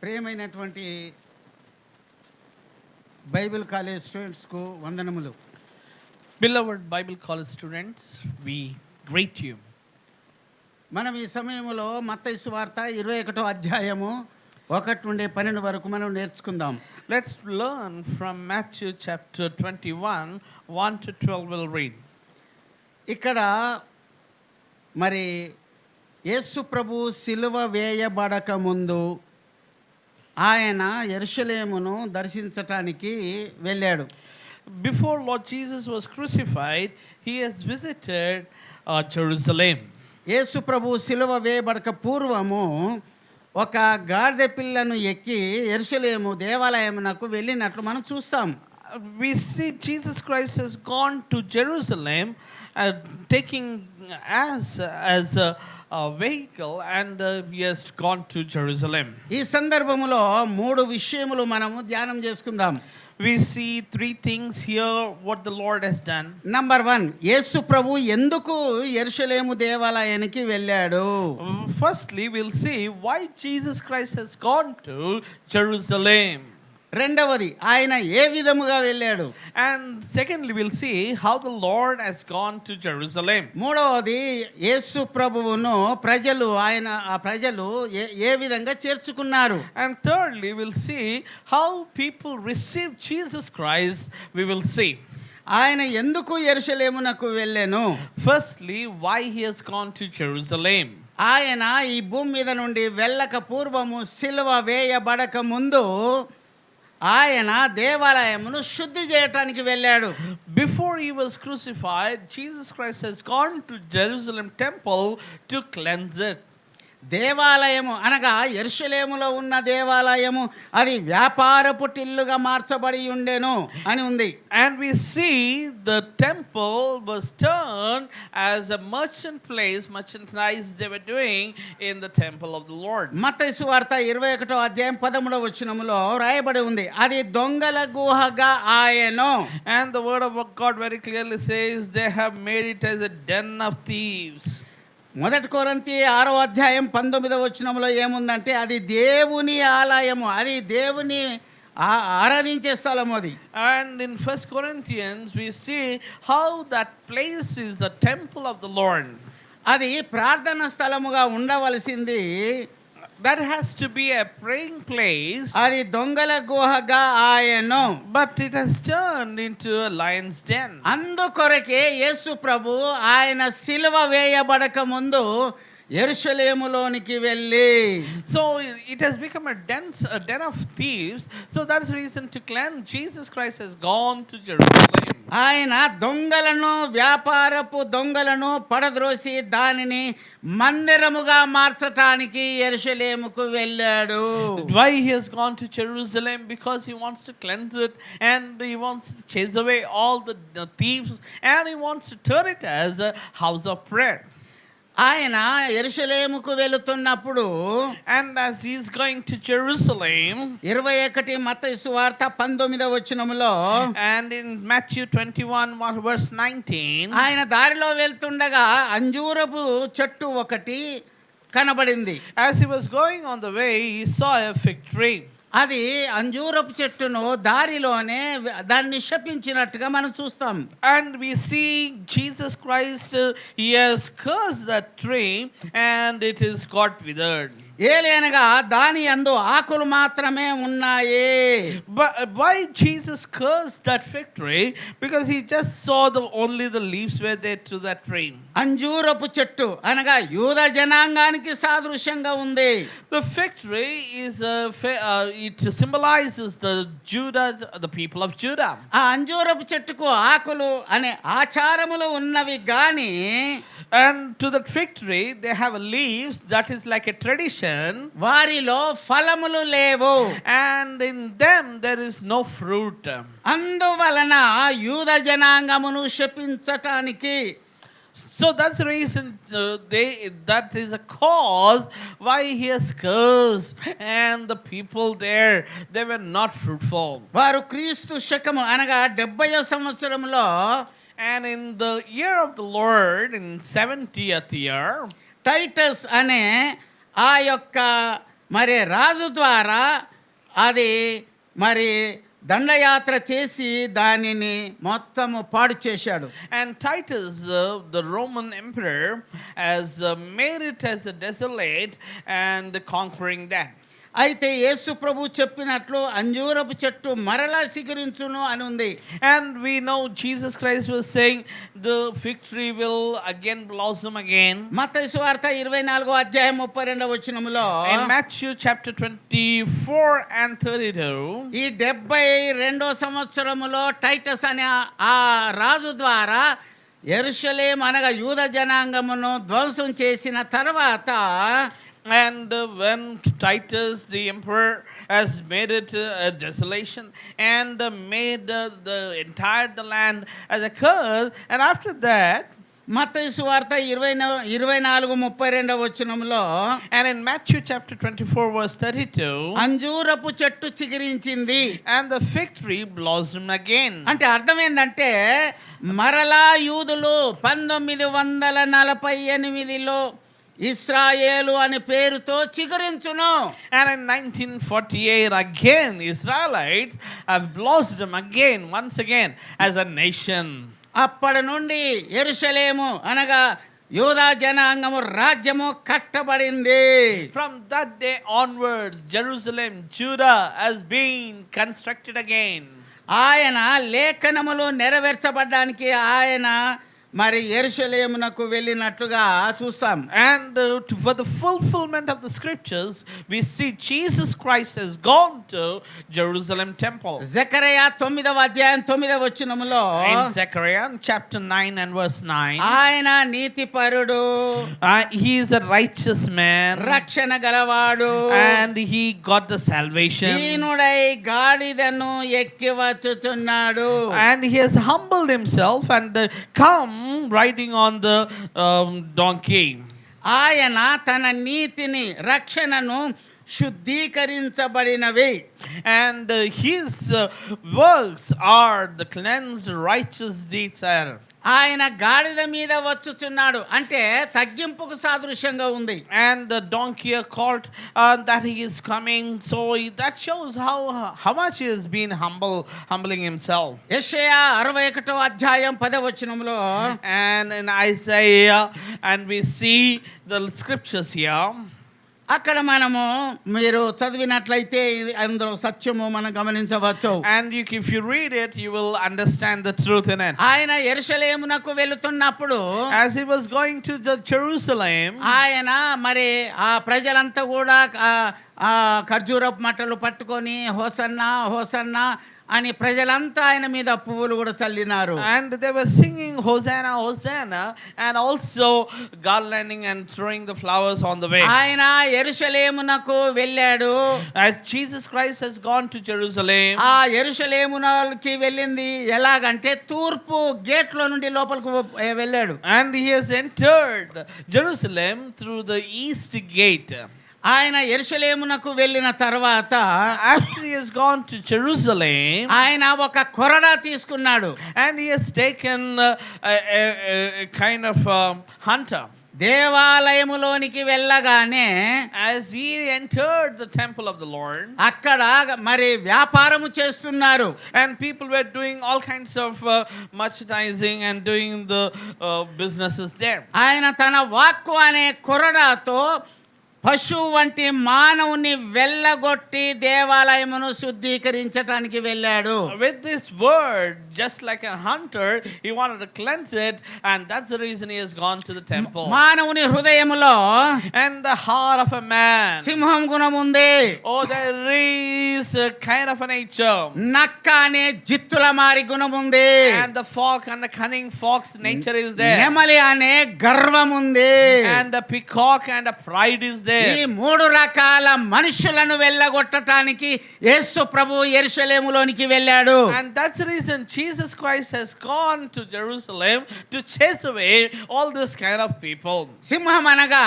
ప్రియమైనటువంటి Bible college స్టూడెంట్స్కు వందనములు. Beloved Bible College students, we greet you. మనం ఈ సమయంలో మత్తయి సువార్త 21వ అధ్యాయము 1 నుండి 12 వరకు మనం నేర్చుకుందాం. Let's learn from Matthew chapter 21, 1 to 12 we'll read. ఇక్కడ మరి యేసు ప్రభు సిలువ వేయబడక ముందు ఆయన యెరూషలేమును దర్శించటానికి వెళ్ళాడు. Before Lord Jesus was crucified, he has visited Jerusalem. యేసు ప్రభు సిలువ వేయబడక పూర్వము ఒక గాడిద పిల్లను ఎక్కి యెరూషలేము దేవాలయమునకు వెళ్ళినట్లు మనం చూస్తాం. We see Jesus Christ has gone to Jerusalem, taking as a vehicle, and he has gone to Jerusalem. ఈ సందర్భములో మూడు విషయములు మనము ధ్యానం చేసుకుందాం. We see three things here what the Lord has done. Number 1, యేసు ప్రభు ఎందుకు యెరూషలేము దేవాలయానికి వెళ్ళాడు? Firstly, we'll see why Jesus Christ has gone to Jerusalem. రెండవది, ఆయన ఏ విధముగా వెళ్ళాడు? And secondly, we'll see how the Lord has gone to Jerusalem. మూడవది, యేసు ప్రభువును ప్రజలు ఏ విధంగా చేర్చుకున్నారు? And thirdly, we'll see how people received Jesus Christ. We will see. ఆయన ఎందుకు యెరూషలేమునకు వెళ్ళెను? Firstly, why he has gone to Jerusalem. ఆయన ఈ భూమి మీద నుండి వెళ్ళక పూర్వము సిలువ వేయబడక ముందు ఆయన దేవాలయమును శుద్ధి చేయటానికి వెళ్ళాడు. Before he was crucified, Jesus Christ has gone to Jerusalem temple to cleanse it. దేవాలయము అనగా యెరూషలేములో ఉన్న దేవాలయము అది వ్యాపారపు టిల్లుగా మార్చబడి ఉండెను అని ఉంది. And we see the temple was turned as a merchandise they were doing in the temple of the Lord. మత్తయి సువార్త 21వ అధ్యాయం 13వ వచనములో రాయబడి ఉంది, అది దొంగల గుహగా ఆయను. And the word of God very clearly says they have made it as a den of thieves. మొదటి కొరింథీ 6వ అధ్యాయం 19వ వచనములో ఏముందంటే అది దేవుని ఆలయము, అది దేవుని ఆరాధించే స్థలము అది. And in 1 Corinthians we see how that place is the temple of the Lord. అది ప్రార్థనా స్థలముగా ఉండవలసింది. That has to be a praying place. అది దొంగల గుహగా ఆయను. But it has turned into a lion's den. అందుకొరకే యేసు ప్రభు ఆయన సిలువ వేయబడక ముందు యెరూషలేములోనికి వెళ్ళి, So it has become a den of thieves. So that's the reason to cleanse. Jesus Christ has gone to Jerusalem. ఆయన దొంగలను వ్యాపారపు దొంగలను పడద్రోసి దానిని మందిరముగా మార్చటానికి యెరూషలేముకు వెళ్ళాడు. Why he has gone to Jerusalem? Because he wants to cleanse it, and he wants to chase away all the thieves, and he wants to turn it as a house of prayer. ఆయన యెరూషలేముకు వెళుతున్నప్పుడు, And as he is going to Jerusalem, 21 మత్తయి సువార్త 19వ వచనములో, and in Matthew 21 verse 19, ఆయన దారిలో వెళ్తుండగా అంజూరపు చెట్టు ఒకటి కనబడింది. as he was going on the way, he saw a fig tree. అది అంజూరపు చెట్టును దారిలోనే దాన్ని శపించినట్టుగా మనం చూస్తాం. And we see Jesus Christ, he has cursed that tree and it is got withered. ఏలయనగా దాని యందు ఆకులు మాత్రమే ఉన్నాయి. But why Jesus cursed that fig tree? Because he just saw only the leaves were there to that tree. అంజూరపు చెట్టు అనగా యూద జనాంగానికి సాదృశ్యంగా ఉంది. The fig tree is it symbolizes the people of Judah. ఆ అంజూరపు చెట్టుకు ఆకులు అనే ఆచారములు ఉన్నవి గాని, and to the fig tree they have leaves, that is like a tradition. వారిలో ఫలములు లేవు. And in them there is no fruit. అందువలన యూద జనాంగమును శపించటానికి, So that's the reason that is a cause why he has cursed, and the people there, they were not fruitful. వారు క్రీస్తు శకము అనగా 70వ సంవత్సరంలో, And in the year of the Lord, in 70th year, Titus అనే ఆ యొక్క మరి రాజు ద్వారా అది మరి దండయాత్ర చేసి దానిని మొత్తము పాడు చేశాడు. And Titus, the Roman emperor, has made it as a desolate and conquering that. అయితే యేసు ప్రభు చెప్పినట్లు అంజూరపు చెట్టు మరలా చిగురించును అని ఉంది. And we know Jesus Christ was saying the fig tree will again blossom again. మత్తయి సువార్త 24వ అధ్యాయం 32వ వచనములో In Matthew chapter 24 and 32, ఈ 72వ సంవత్సరములో టైటస్ అనే ఆ రాజు ద్వారా యెరూషలేము అనగా యూద జనాంగమును ధ్వంసం చేసిన తర్వాత and when Titus the emperor has made it a desolation and made the entire the land as a curse, and after that మత్తయి సువార్త 24:32వ వచనములో and in Matthew chapter 24 verse 32, అంజూరపు చెట్టు చిగురించింది and the fig tree blossomed again. అంటే అర్థం ఏంటంటే మరలా యూదులు 1948లో ఇశ్రాయేలు అనే పేరుతో చిగురించును. And in 1948 again Israelites have blossomed again once again as a nation. అప్పటి నుండి యెరూషలేము అనగా యూదా జనాంగము రాజ్యము కట్టబడింది. From that day onwards Jerusalem, Judah has been constructed again. ఆయన లేఖనములు నెరవేర్చబడడానికి ఆయన మరి యెరూషలేమునకు వెళ్ళినట్లుగా చూస్తాం. And for the fulfillment of the scriptures we see Jesus Christ has gone to Jerusalem temple. Zechariah 9వ అధ్యాయం 9వ వచనములో In Zechariah chapter 9 and verse 9, ఆయన నీతిపరుడు, he is a righteous man రక్షణ గలవాడు, and he got the salvation, దీనుడై గాడిదను ఎక్కి వచ్చుచున్నాడు. and he has humbled himself and come riding on the donkey. ఆయన తన నీతిని రక్షణను శుద్ధీకరించబడినవి. And his works are the cleansed righteous deeds are. ఆయన గాడిద మీద వచ్చుచున్నాడు అంటే తగ్గింపుకు సాదృశ్యంగా ఉంది. And the donkey called that he is coming, so that shows how much he has been humbling himself. యెషయా 61వ అధ్యాయం 10వ వచనములో And in Isaiah, and we see the scriptures here. అక్కడ మనము మీరు చదివినట్లయితే అందులో సత్యము మనం గమనించవచ్చు. And if you read it, you will understand the truth in it. ఆయన యెరూషలేమునకు వెళుతున్నప్పుడు As he was going to the Jerusalem, ఆయన మరి ఆ ప్రజలంతా కూడా ఖర్జూరపు మట్టలు పట్టుకొని హోసన్నా హోసన్నా అని ప్రజలంతా ఆయన మీద పువ్వులు కూడా చల్లినారు. and they were singing Hosanna, Hosanna, and also garlanding and throwing the flowers on the way. ఆయన యెరూషలేమునకు వెళ్ళాడు. As Jesus Christ has gone to Jerusalem, ఆ యెరూషలేమునకి వెళ్ళింది ఎలాగంటే తూర్పు గేట్లో నుండి లోపలికి వెళ్ళాడు. and he has entered Jerusalem through the east gate. ఆయన యెరూషలేమునకు వెళ్ళిన తర్వాత After he has gone to Jerusalem, ఆయన ఒక కొరడా తీసుకున్నాడు. and he has taken a kind of hunter. దేవాలయములోనికి వెళ్ళగానే As he entered the temple of the Lord, అక్కడ మరి వ్యాపారము చేస్తున్నారు. and people were doing all kinds of merchandising and doing the businesses there. ఆయన తన వాక్కు అనే కొరడాతో పశువు వంటి మానవుని వెళ్ళగొట్టి దేవాలయమును శుద్ధీకరించడానికి వెళ్ళాడు. With this word, just like a hunter, he wanted to cleanse it, and that's the reason he has gone to the temple. మానవుని హృదయములో And the heart of a man, సింహం గుణం ఉంది. oh, there is a kind of a nature. నక్క అనే జిత్తుల మారి గుణం ఉంది. And the fox and the cunning fox nature is there. నెమలి అనే గర్వం ఉంది. And the peacock and the pride is there. ఈ మూడు రకాల మనుషులను వెళ్ళగొట్టడానికి యేసు ప్రభు యెరూషలేములోనికి వెళ్ళాడు. And that's the reason Jesus Christ has gone to Jerusalem to chase away all this kind of people. సింహం అనగా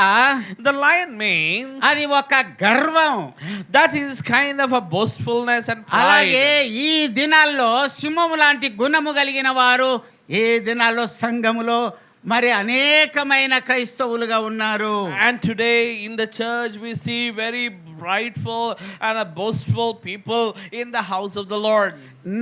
The lion means అది ఒక గర్వం. that is kind of a boastfulness and అలాగే pride. ఈ దినాల్లో సింహము లాంటి గుణము కలిగిన వారు ఈ దినాల్లో సంఘములో మరి అనేకమైన క్రైస్తవులుగా ఉన్నారు. And today in the church we see very prideful and boastful people in the house of the Lord.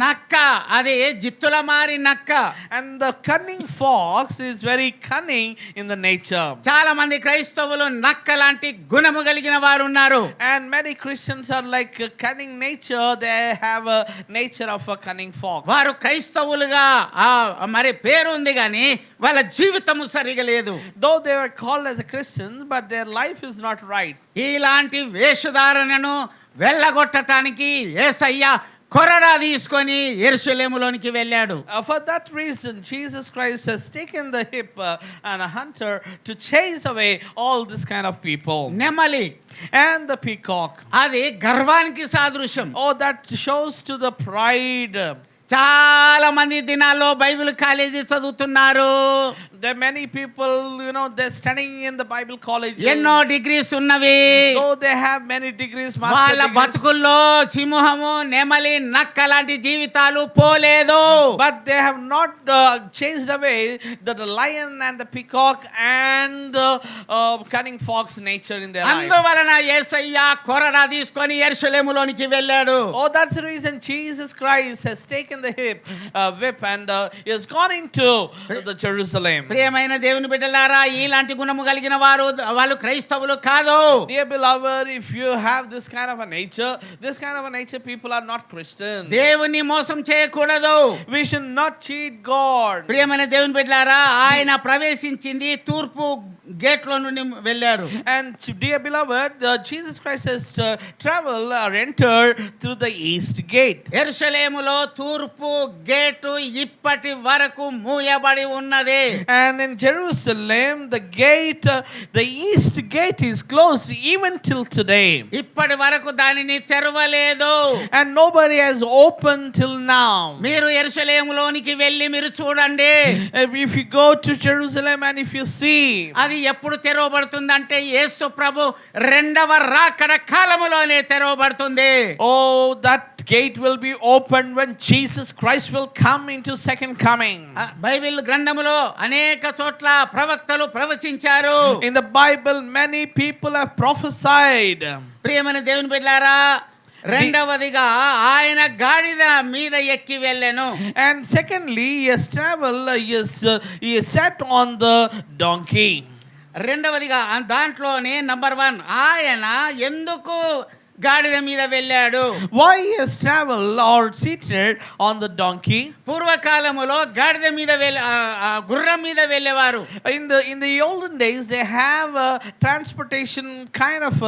నక్క, అది జిత్తుల మారి నక్క. And the cunning fox is very cunning in the nature. చాలా మంది క్రైస్తవులు నక్క లాంటి గుణము కలిగిన వారు ఉన్నారు. And many Christians are like a cunning nature. They have a nature of a cunning fox. వారు క్రైస్తవులుగా మరి పేరు ఉంది కానీ వాళ్ళ జీవితము సరిగా లేదు. Though they were called as a Christians, but their life is not right. ఇలాంటి వేషధారణను వెళ్ళగొట్టడానికి యేసయ్య కొరడా తీసుకొని యెరూషలేములోనికి వెళ్ళాడు. For that reason, Jesus Christ has taken the hip and a hunter to chase away all this kind of people. నెమలి And the peacock. అది గర్వానికి సాదృశ్యం. Oh, that shows to the pride. చాలా మంది దినాల్లో బైబిల్ కాలేజీ చదువుతున్నారు. There are many people, they're studying in the Bible college. ఎన్నో degrees ఉన్నవి. Though they have many degrees, master వాళ్ళ degrees. బతుకుల్లో సింహము నెమలి నక్క లాంటి జీవితాలు పోలేదు. But they have not chased away the lion and the peacock and the cunning fox nature in their life. అందువలన యేసయ్య కొరడా తీసుకొని యెరూషలేములోనికి వెళ్ళాడు. Oh, that's the reason Jesus Christ has taken the whip and he has gone into the Jerusalem. ప్రియమైన దేవుని బిడ్డలారా, ఇలాంటి గుణము కలిగిన వారు వాళ్ళు క్రైస్తవులు కాదు. Dear beloved, if you have this kind of a nature, people are not Christians. దేవుని మోసం చేయకూడదు. We should not cheat God. ప్రియమైన దేవుని బిడ్డలారా, ఆయన ప్రవేశించింది తూర్పు గేట్లో నుండి వెళ్ళారు. And dear beloved, Jesus Christ has traveled or entered through the east gate. యెరూషలేములో తూర్పు గేటు ఇప్పటి వరకు మూయబడి ఉన్నది. And in Jerusalem, the east gate is closed even till today. ఇప్పటి వరకు దానిని తెరవలేదు. And nobody has opened till now. మీరు యెరూషలేములోనికి వెళ్ళి మీరు చూడండి. If you go to Jerusalem and if you see, అది ఎప్పుడు తెరవబడుతుందంటే యేసు ప్రభు రెండవ రాకడ కాలములోనే తెరవబడుతుంది. oh, that gate will be opened when Jesus Christ will come into second coming. Bible గ్రంథములో అనేక చోట్ల ప్రవక్తలు ప్రవచించారు. In the Bible, many people have prophesied. ప్రియమైన దేవుని బిడ్డలారా, రెండవదిగా ఆయన గాడిద మీద ఎక్కి వెళ్ళెను. And secondly, he has traveled, he has sat on the donkey. రెండవదిగా దాంట్లోనే నంబర్ 1 ఆయన ఎందుకు గాడిద మీద వెళ్ళాడు. Why he has traveled or seated on the donkey? పూర్వకాలములో గాడిద మీద గుర్రం మీద వెళ్ళేవారు. In the olden days, they have a transportation kind of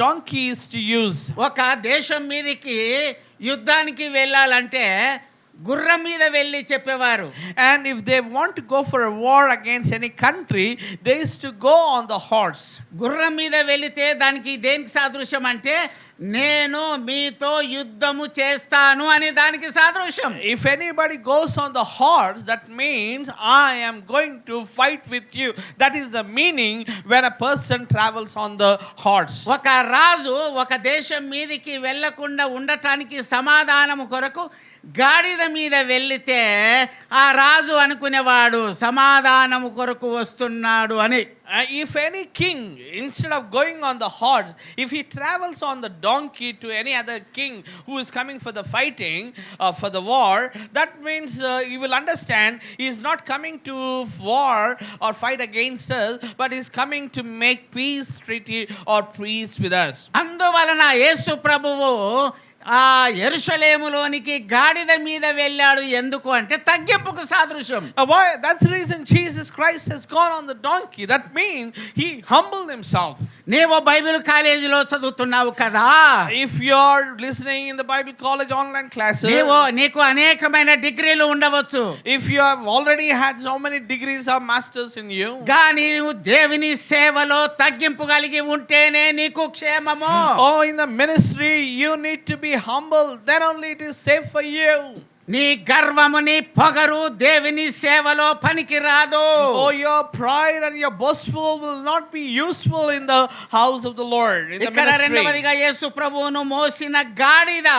donkeys to use. ఒక దేశం మీదకి యుద్ధానికి వెళ్ళాలంటే గుర్రం మీద వెళ్ళి చెప్పేవారు. And if they want to go for a war against any country, they used to go on the horse. గుర్రం మీద వెళితే దానికి దేనికి సాదృశ్యం అంటే నేను మీతో యుద్ధము చేస్తాను అని దానికి సాదృశ్యం. If anybody goes on the horse, that means I am going to fight with you. That is the meaning when a person travels on the horse. ఒక రాజు ఒక దేశం మీదకి వెళ్ళకుండా ఉండటానికి సమాధానము కొరకు గాడిద మీద వెళ్ళితే ఆ రాజు అనుకునేవాడు సమాధానము కొరకు వస్తున్నాడు అని. If any king, instead of going on the horse, if he travels on the donkey to any other king who is coming for the fighting, for the war, that means you will understand he is not coming to war or fight against us, but he is coming to make peace treaty or peace with us. అందువలన యేసు ప్రభువు ఆ యెరూషలేములోనికి గాడిద మీద వెళ్ళాడు. ఎందుకు అంటే తగ్గింపుకు సాదృశ్యం. Why? That's the reason Jesus Christ has gone on the donkey. That means he humbled himself. నీవు బైబిల్ కాలేజీలో చదువుతున్నావు కదా. If you are listening in the Bible college online classes, నీకు అనేకమైన డిగ్రీలు ఉండవచ్చు. if you have already had so many degrees or masters in you, కానీ నువ్వు దేవుని సేవలో తగ్గింపు కలిగి ఉంటేనే నీకు క్షేమము. oh, in the ministry you need to be humble, then only it is safe for you. నీ గర్వము నీ పొగరు దేవుని సేవలో పనికిరాదు. Oh, your pride and your boastful will not be useful in the house of the Lord, in the ఇక్కడ ministry. రెండవదిగా యేసు ప్రభువును మోసిన గాడిద,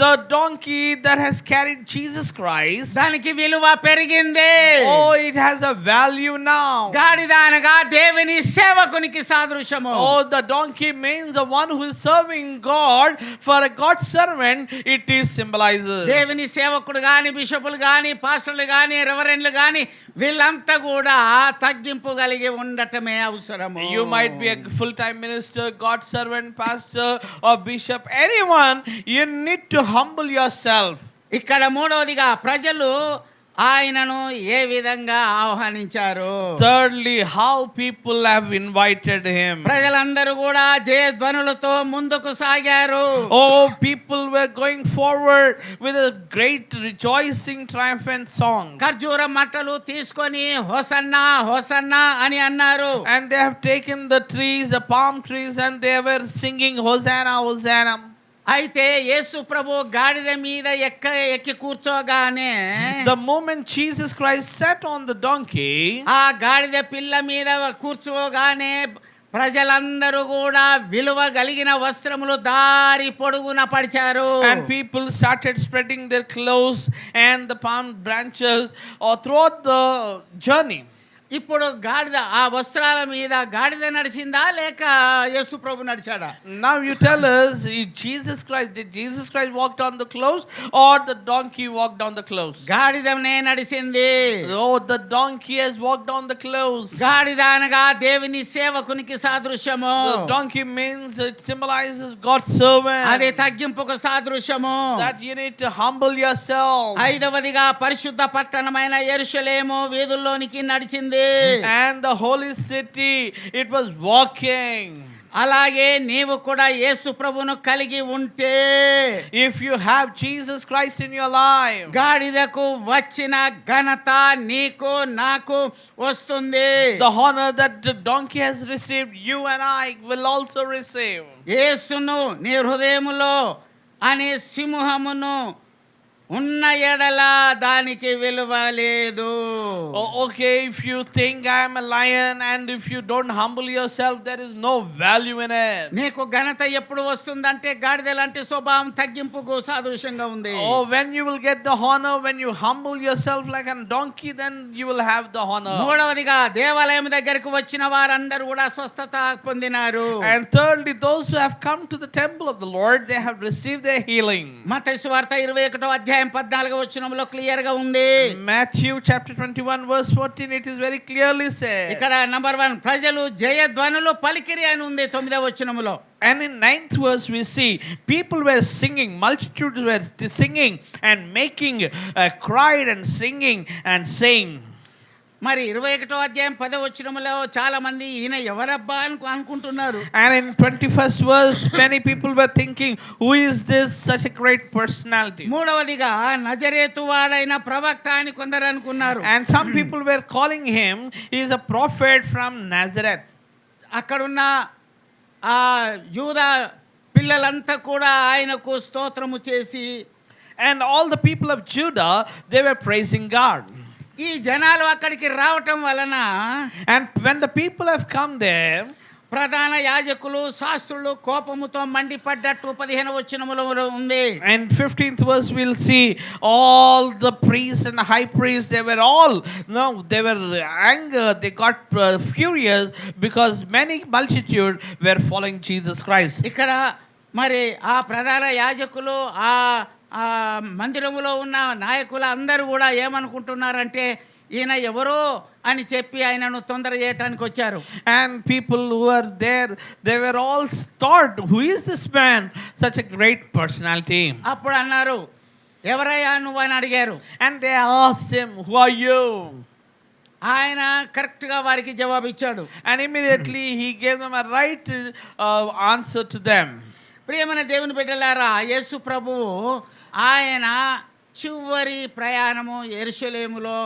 The donkey that has carried Jesus Christ, దానికి విలువ పెరిగింది. oh, it has a value now. గాడిద అనగా దేవుని సేవకునికి సాదృశ్యము. Oh, the donkey means the one who is serving God. For a God's servant, it is symbolizes. దేవుని సేవకుడు గాని, బిషపులు గాని, పాస్టర్లు గాని, రెవరెండ్లు గాని వీళ్ళంతా కూడా తగ్గింపు కలిగి ఉండటమే అవసరము. You might be a full-time minister, God's servant, pastor or bishop, anyone, you need to humble yourself. ఇక్కడ మూడవదిగా ప్రజలు ఆయనను ఏ విధంగా ఆహ్వానించారు. Thirdly, how people have invited him. ప్రజలందరూ కూడా జయధ్వనులతో ముందుకు సాగారు. Oh, people were going forward with a great rejoicing, triumphant song. ఖర్జూర మట్టలు తీసుకొని హోసన్నా హోసన్నా అని అన్నారు. And they have taken the trees, the palm trees, and they were singing Hosanna, Hosanna. అయితే యేసు ప్రభు గాడిద మీద ఎక్కి కూర్చోగానే, The moment Jesus Christ sat on the donkey, ఆ గాడిద పిల్ల మీద కూర్చోగానే ప్రజలందరూ కూడా విలువ కలిగిన వస్త్రములు దారి పొడుగున పరిచారు. and people started spreading their clothes and the palm branches throughout the journey. ఇప్పుడు గాడిద ఆ వస్త్రాల మీద గాడిద నడిచిందా లేక యేసు ప్రభు నడిచాడా? Now you tell us, did Jesus Christ walked on the clothes or the donkey walked on the clothes? గాడిదనే నడిచింది. Oh, the donkey has walked on the clothes. గాడిద అనగా దేవుని సేవకునికి సాదృశ్యము. The donkey means it symbolizes God's servant. అది తగ్గింపుకు సాదృశ్యము. That you need to humble yourself. ఐదవదిగా పరిశుద్ధ పట్టణమైన యెరూషలేము వీధుల్లోనికి నడిచింది. And the holy city, it was walking. అలాగే నీవు కూడా యేసు ప్రభువును కలిగి ఉంటే, If you have Jesus Christ in your life, గాడిదకు వచ్చిన ఘనత నీకు నాకు వస్తుంది. the honor that the donkey has received, you and I will also receive. యేసును నీ హృదయములో అనే సింహమును ఉన్న ఎడల దానికి విలువ లేదు. Oh, okay, if you think I am a lion and if you don't humble yourself, there is no value in it. నీకు ఘనత ఎప్పుడు వస్తుందంటే గాడిద లాంటి స్వభావం తగ్గింపుకు సాదృశ్యంగా ఉంది. Oh, when you will get the honor, when you humble yourself like a donkey, then you will have the honor. మూడవదిగా దేవాలయం దగ్గరకు వచ్చిన వారందరూ కూడా స్వస్థత పొందినారు. And thirdly, those who have come to the temple of the Lord, they have received their healing. మత్తయి సువార్త 21వ అధ్యాయం 14వ వచనంలో క్లియర్ గా ఉంది. Matthew chapter 21 verse 14, it is very clearly said. ఇక్కడ నంబర్ 1 ప్రజలు జయధ్వనులు పలికిరి అని ఉంది 9వ వచనములో. And in 9th verse we see people were singing, multitudes were singing and making cried and singing and saying. మరి 21వ అధ్యాయం 10వ వచనములో చాలా మంది ఈయన ఎవరబ్బా అని అనుకుంటున్నారు. And in 21st verse many people were thinking, who is this such a great personality? మూడవదిగా నజరేతు వాడైన ప్రవక్త అని కొందరు అనుకున్నారు. And some people were calling him, he is a prophet from Nazareth. అక్కడున్న ఆ యూదా పిల్లలంతా కూడా ఆయనకు స్తోత్రము చేసి, And all the people of Judah, they were praising God. ఈ జనాలు అక్కడికి రావటం వలన, And when the people have come there, ప్రధాన యాజకులు శాస్త్రులు కోపముతో మండిపడ్డట్టు 15వ వచనములో ఉంది. and 15th verse we'll see all the priests and the high priests, they were angered, they got furious because many multitude were following Jesus Christ. ఇక్కడ మరి ఆ ప్రధాన యాజకులు ఆ మందిరములో ఉన్న నాయకులు అందరూ కూడా ఏమనుకుంటున్నారంటే ఈయన ఎవరో అని చెప్పి ఆయనను తొందర చేయడానికి వచ్చారు. And people who were there, they were all thought, who is this man, such a great personality? అప్పుడు అన్నారు, ఎవరయ్యా నువ్వు అని అడిగారు. And they asked him, who are you? ఆయన కరెక్ట్ గా వారికి జవాబు ఇచ్చాడు. And immediately he gave them a right answer to them. ప్రియమైన దేవుని బిడ్డలారా, యేసు ప్రభువు ఆయన చివరి ప్రయాణము యెరూషలేములో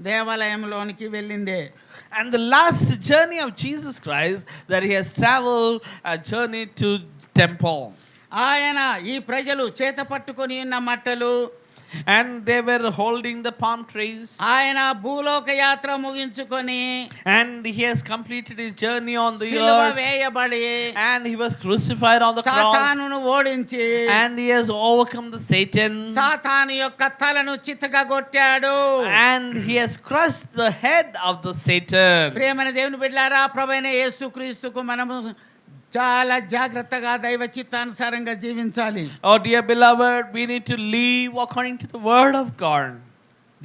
దేవాలయంలోనికి వెళ్ళిందే. And the last journey of Jesus Christ, that he has traveled a journey to temple. ఆయన ఈ ప్రజలు చేత పట్టుకొని ఉన్న మట్టలు, And they were holding the palm trees. ఆయన భూలోక యాత్ర ముగించుకొని And he has completed his journey on the సిలువ earth. వేయబడి And he was crucified on the cross. సాతానును ఓడించి And he has overcome the Satan. సాతాను యొక్క తలను చితకగొట్టాడు. And he has crushed the head of the Satan. ప్రియమైన దేవుని బిడ్డలారా, ప్రభువైన యేసుక్రీస్తుకు మనము చాలా జాగ్రత్తగా దైవ చిత్తానుసారంగా జీవించాలి. Oh dear beloved, we need to live according to the word of God.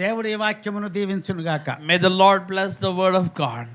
దేవుడి వాక్యమును దీవించును గాక. May the Lord bless the word of God.